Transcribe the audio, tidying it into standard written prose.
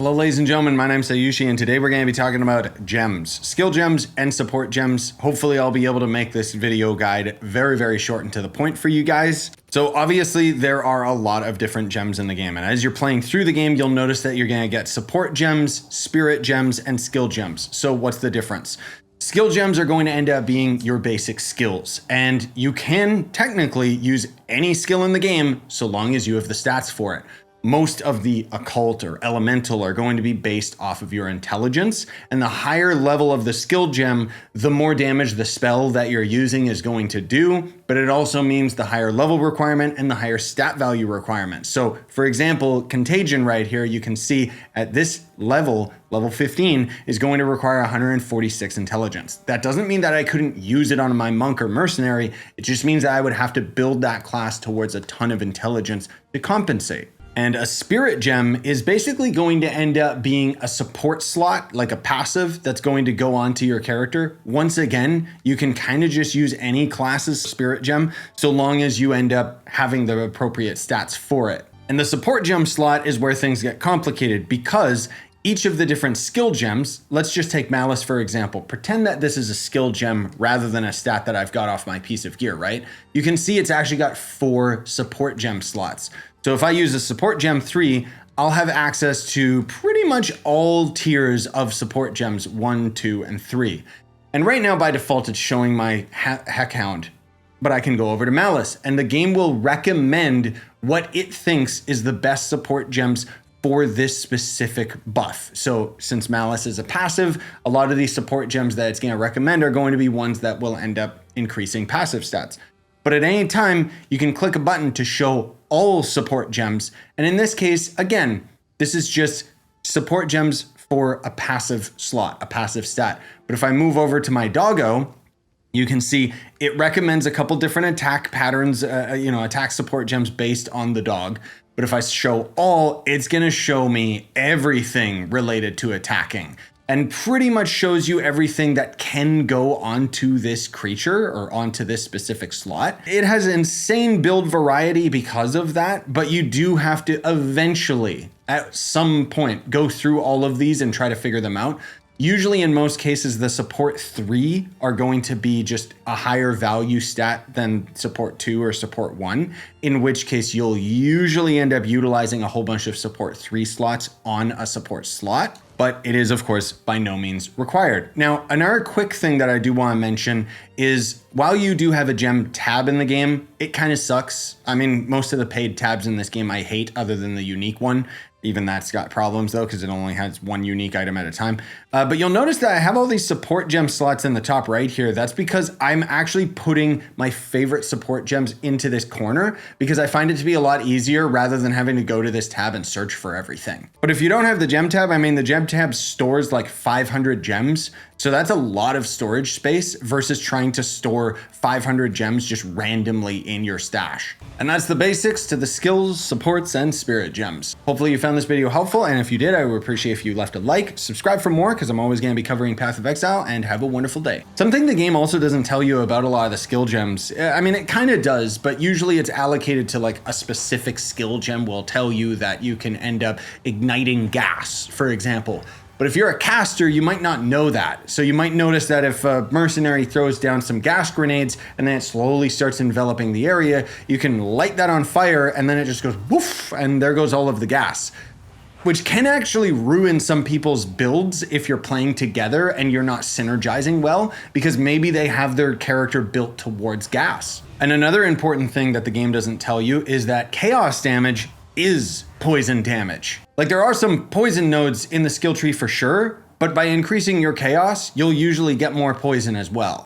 Hello ladies and gentlemen, my name's Scyushi and today we're going to be talking about gems, skill gems and support gems. Hopefully I'll be able to make this video guide very short and to the point for you guys. So obviously there are a lot of different gems in the game, and as you're playing through the game you'll notice that you're going to get support gems, spirit gems, and skill gems. So what's the difference? Skill gems are going to end up being your basic skills, and you can technically use any skill in the game so long as you have the stats for it. Most of the occult or elemental are going to be based off of your intelligence, and the higher level of the skill gem, the more damage the spell that you're using is going to do, but it also means the higher level requirement and the higher stat value requirement. So for example, Contagion right here, you can see at this level, level 15, is going to require 146 intelligence. That doesn't mean that I couldn't use it on my monk or mercenary, it just means that I would have to build that class towards a ton of intelligence to compensate. And a spirit gem is basically going to end up being a support slot, like a passive that's going to go onto your character. Once again, you can kind of just use any class's spirit gem so long as you end up having the appropriate stats for it. And the support gem slot is where things get complicated because each of the different skill gems, let's just take Malice for example, pretend that this is a skill gem rather than a stat that I've got off my piece of gear, right? You can see it's actually got 4 support gem slots. So if I use a support gem 3, I'll have access to pretty much all tiers of support gems 1, 2, and 3. And right now by default it's showing my heck hound, but I can go over to Malice and the game will recommend what it thinks is the best support gems for this specific buff. So since Malice is a passive, a lot of these support gems that it's going to recommend are going to be ones that will end up increasing passive stats. But at any time, you can click a button to show all support gems. And in this case, again, this is just support gems for a passive slot, a passive stat. But if I move over to my doggo, you can see it recommends a couple different attack patterns, attack support gems based on the dog. But if I show all, it's gonna show me everything related to attacking and pretty much shows you everything that can go onto this creature or onto this specific slot. It has insane build variety because of that, but you do have to eventually, at some point, go through all of these and try to figure them out. Usually in most cases, the support 3 are going to be just a higher value stat than support 2 or support 1, in which case you'll usually end up utilizing a whole bunch of support 3 slots on a support slot, but it is of course by no means required. Now, another quick thing that I do want to mention is while you do have a gem tab in the game, it kind of sucks. I mean, most of the paid tabs in this game I hate other than the unique one. Even that's got problems though, because it only has one unique item at a time. But you'll notice that I have all these support gem slots in the top right here. That's because I'm actually putting my favorite support gems into this corner because I find it to be a lot easier rather than having to go to this tab and search for everything. But if you don't have the gem tab, I mean, the gem tab stores like 500 gems. So that's a lot of storage space versus trying to store 500 gems just randomly in your stash. And that's the basics to the skills, supports, and spirit gems. Hopefully you found this video helpful, and if you did, I would appreciate if you left a like, subscribe for more, because I'm always going to be covering Path of Exile, and have a wonderful day. Something the game also doesn't tell you about a lot of the skill gems, I mean, it kind of does, but usually it's allocated to like a specific skill gem will tell you that you can end up igniting gas, for example. But if you're a caster, you might not know that. So you might notice that if a mercenary throws down some gas grenades and then it slowly starts enveloping the area, you can light that on fire and then it just goes woof, and there goes all of the gas, which can actually ruin some people's builds if you're playing together and you're not synergizing well, because maybe they have their character built towards gas. And another important thing that the game doesn't tell you is that chaos damage is poison damage. Like, there are some poison nodes in the skill tree for sure, but by increasing your chaos, you'll usually get more poison as well.